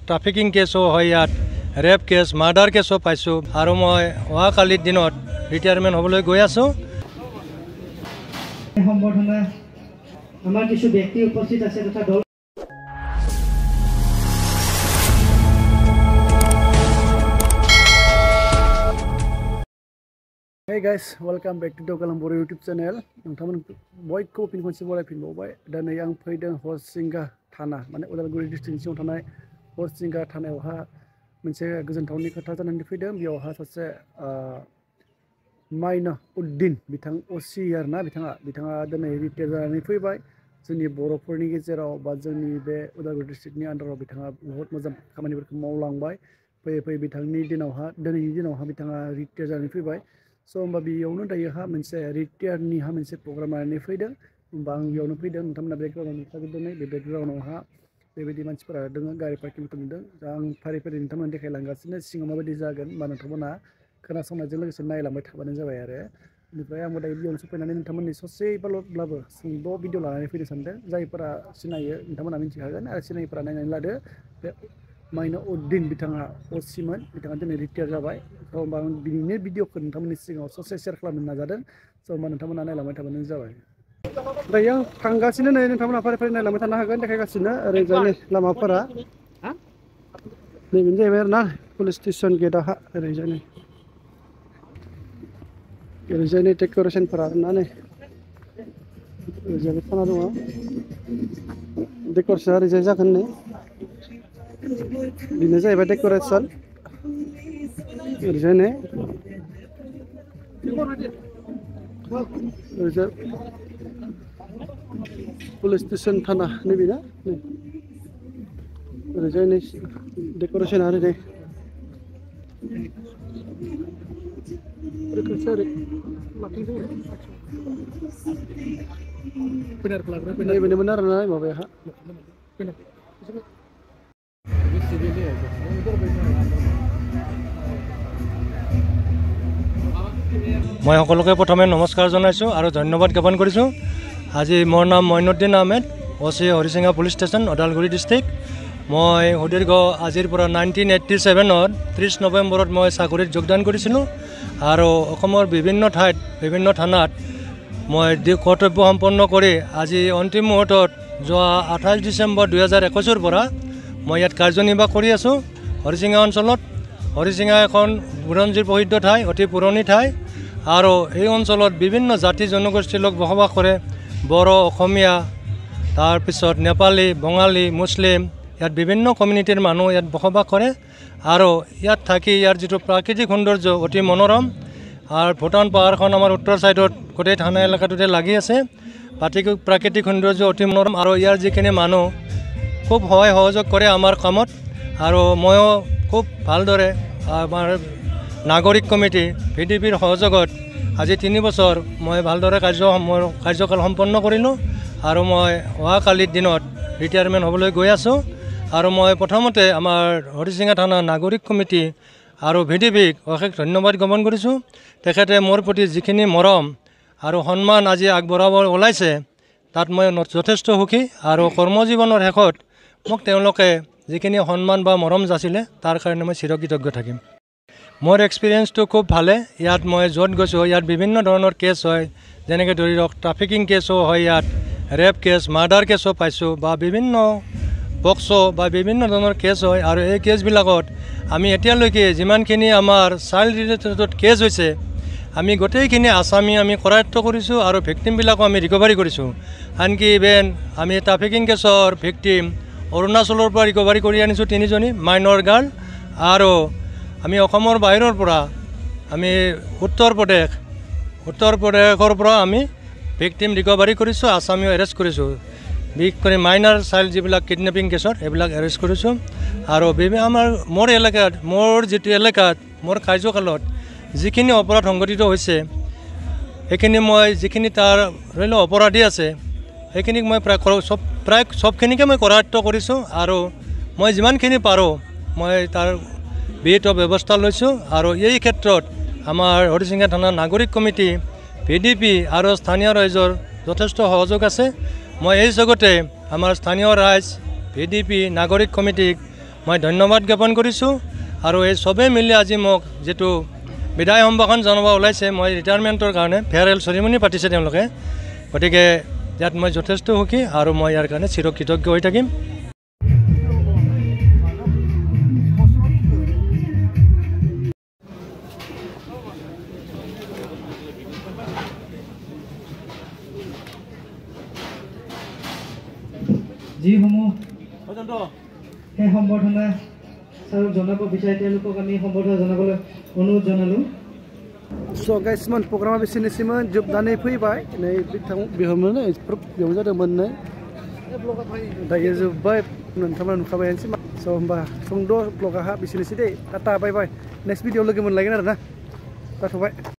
Trafficking কেছো হয়, ইয়াত rap cash, murder কেছো পাইছোঁ আৰু মই অহাকালিৰ দিনত ৰিটায়াৰমেণ্ট হ'বলৈ গৈ আছোঁ। সম্বৰ্ধনা আমাৰ কিছু ব্যক্তি উপস্থিত আছে তথা দল। Hey guys, welcome back to Dokalambur YouTube channel. Nonton boyko pin kunci boleh pin bawa dan yang faidan Hursinga Thana, mana Udalguri district sing Thana Hursinga Thana wah mense gojontawni खोथा जानानै फैदों बेयावहा सासे माइना उद्दिन बिथां ओसि आरोना बिथाङा दिनै रिटायार जानानै फैबाय। जोंनि बर'फोरनि गेजेराव बा जोंनि बे उदालगुरि डिस्ट्रिक्टनि आन्दाराव बिथाङा बहुत मोजां खामानिफोरखौ मावलांबाय। फैयै बिथांनि दिनावहा दिनैनि दिनावहा बिथाङा रिटायार जानानै फैबाय। स' होमबा बेयावनो दायोहा मोनसे रिटायारनि मोनसे प्रग्राम लानानै फैदों। होमबा आं बेयावनो फैदों, नोंथांमोना बेकग्राउन्डआव नुखाजोबदों। बे बेकग्राउन्डआवहा बेबायदि मानसिफोरा दङ, गारि पार्किंफोर नुदों। दा आं फारि फारि नोंथांमोननो देखायलांगासिनो सिङाव माबायदि जागोन, होमबा नोंथांमोना खोनासंनायजों लोगोसे नायलांबाय थाबानो जाबाय आरो। बेनिफ्राय आंबो दायो बेयावनो सफैनानै नोंथांमोननि ससेब्लाबो सुंद' भिडिअ लानानै फैनो सानदों। जायफोरा सिनायो बिथांमोना मिथिखागोन आरो सिनायिफोरा नायनानै लादो। बे माइना उद्दिन बिथाङा असिमोन, बिथाङा दिनै रिटायार जाबाय। स' होमबा आं बिनिनो भिडिअखौ नोंथांमोननि सिगाङाव ससे शेयार खालामनो नाजादों। स' होमबा नोंथांमोना नायलांबाय थाबानो जाबाय। दायो आं थांगासिनो नै, नोंथांमोना फारि फारि नायलांबाय थानो हागोन, देखायगासिनो ओरैजाय लामाफोरा नैबेनो जाहैबाय आरो ना पुलिस स्टेसन गेटआहा ओरैजाय नै डेक'रेसनफोरा आरोना नै ओरैजाय थाना दङ। डेक'रेसना ओरैजाय जागोन नै, बेनो जाहैबाय डेक'रेसन ओरैजाय नै ओरैजाय पुलिस स्टेसन थाना नैबेना नै ओरैजाय नै डेक'रेसना ओरै बेनोमोन आरो ना माबाया মই সকলোকে প্ৰথমে নমস্কাৰ জনাইছোঁ আৰু ধন্যবাদ জ্ঞাপন কৰিছোঁ। আজি মোৰ নাম মইনুদ্দিন আহমেদ, অচি Harisinga police station, Udalguri district. মই সুদীৰ্ঘ আজিৰ পৰা 1987ত 30 নৱেম্বৰত মই চাকৰিত যোগদান কৰিছিলোঁ আৰু অসমৰ বিভিন্ন ঠাইত বিভিন্ন থানাত মই কৰ্তব্য সম্পন্ন কৰি আজি অন্তিম মুহূৰ্তত যোৱা 28 ডিচেম্বৰ 2021 পৰা মই ইয়াত কাৰ্যনিৰ্বাহ কৰি আছোঁ হৰিচিঙা অঞ্চলত। হৰিচিঙা এখন বুৰঞ্জীৰ প্ৰসিদ্ধ ঠাই, অতি পুৰণি ঠাই আৰু এই অঞ্চলত বিভিন্ন জাতি জনগোষ্ঠীৰ লোক বসবাস কৰে। বড়ো, অসমীয়া, তাৰপিছত নেপালী, বঙালী, মুছলিম, ইয়াত বিভিন্ন কমিউনিটিৰ মানুহ ইয়াত বসবাস কৰে আৰু ইয়াত থাকি ইয়াৰ যিটো প্ৰাকৃতিক সৌন্দৰ্য অতি মনোৰম। আৰু ভূটান পাহাৰখন আমাৰ উত্তৰ ছাইডত গোটেই থানা এলেকাটোতে লাগি আছে। প্ৰাকৃতিক সৌন্দৰ্য অতি মনোৰম আৰু ইয়াৰ যিখিনি মানুহ খুব সহায় সহযোগ কৰে আমাৰ কামত। আৰু ময়ো খুব ভালদৰে আমাৰ নাগৰিক কমিটি VDPৰ সহযোগত আজি 3 বছৰ মই ভালদৰে কাৰ্যকাল সম্পন্ন কৰিলোঁ আৰু মই অহাকালিৰ দিনত ৰিটায়াৰমেণ্ট হ'বলৈ গৈ আছোঁ। আৰু মই প্ৰথমতে আমাৰ হৰিচিঙা থানা নাগৰিক কমিটি আৰু VDPক অশেষ ধন্যবাদ জ্ঞাপন কৰিছোঁ। তেখেতে মোৰ প্ৰতি যিখিনি মৰম আৰু সন্মান আজি আগবঢ়াব ওলাইছে, তাত মই যথেষ্ট সুখী। আৰু কৰ্মজীৱনৰ শেষত মোক তেওঁলোকে যিখিনি সন্মান বা মৰম যাচিলে তাৰ কাৰণে মই চিৰকৃতজ্ঞ থাকিম। মোৰ এক্সপিৰিয়েঞ্চটো খুব ভালে। ইয়াত মই য'ত গৈছোঁ ইয়াত বিভিন্ন ধৰণৰ কেছ হয়, যেনেকৈ ধৰি লওক ট্ৰাফিকিং কেছো হয়, ইয়াত ৰেপ কেছ, মাৰ্ডাৰ কেছো পাইছোঁ বা বিভিন্ন বক্সো বা বিভিন্ন ধৰণৰ কেছ হয়। আৰু এই কেছবিলাকত আমি এতিয়ালৈকে যিমানখিনি আমাৰ চাইল্ড ৰিলেটেড কেছ হৈছে আমি গোটেইখিনি আসামী আমি কৰায়ত্ব কৰিছোঁ আৰু ভিক্টিমবিলাকো আমি ৰিকভাৰী কৰিছোঁ। আনকি ইভেন আমি ট্ৰাফিকিং কেছৰ ভিক্টিম অৰুণাচলৰ পৰা ৰিকভাৰী কৰি আনিছোঁ 3জনী মাইনৰ গাৰ্ল। আৰু আমি অসমৰ বাহিৰৰ পৰা আমি উত্তৰ প্ৰদেশৰ পৰা আমি ভিক্টিম ৰিকভাৰী কৰিছোঁ, আসামীও এৰেষ্ট কৰিছোঁ। বিশেষ কৰি মাইনাৰ চাইল্ড যিবিলাক কিডনেপিং কেছত এইবিলাক এৰেষ্ট কৰিছোঁ। আৰু মোৰ যিটো এলেকাত মোৰ কাৰ্যকালত যিখিনি অপৰাধ সংঘটিত হৈছে সেইখিনি মই যিখিনি তাৰ ধৰি লওক অপৰাধী আছে সেইখিনিক মই প্ৰায় চবখিনিকে মই কৰায়ত্ব কৰিছোঁ। আৰু মই যিমানখিনি পাৰোঁ মই তাৰ বিহিত ব্যৱস্থা লৈছোঁ। আৰু এই ক্ষেত্ৰত আমাৰ হৰিচিঙা থানা নাগৰিক কমিটি, VDP আৰু স্থানীয় ৰাইজৰ যথেষ্ট সহযোগ আছে। মই এই জগতে আমাৰ স্থানীয় ৰাইজ, VDP, নাগৰিক কমিটিক মই ধন্যবাদ জ্ঞাপন কৰিছোঁ আৰু এই চবেই মিলি আজি মোক যিটো বিদায় সম্ভাষণ জনাব ওলাইছে মই ৰিটায়াৰমেণ্টৰ কাৰণে ফেয়াৰৱেল চেৰিমনি পাতিছে তেওঁলোকে গতিকে ইয়াত মই যথেষ্ট সুখী আৰু মই ইয়াৰ কাৰণে চিৰকৃতজ্ঞ হৈ থাকিম যিসমূহ সেই সম্বৰ্ধনা ছাৰক জনাব বিচাৰে তেওঁলোকক আমি সম্বৰ্ধনা জনাবলৈ অনুৰোধ জনালোঁ स' गाइसमोन प्रग्रामा बेसेनोसैमोन जोबनानै फैबाय नै बिथां बिहामजोनो बेयाव जादोंमोन नै दायो जोब्बाय नोंथांमोना नुखाबायानोसै स' होमबा सुंद' ब्लगाहा बेसेनोसै दे टाटा बाय बाय नेक्स्ट भिडिअ लोगो मोनलायगोन आरोना जाथ'बाय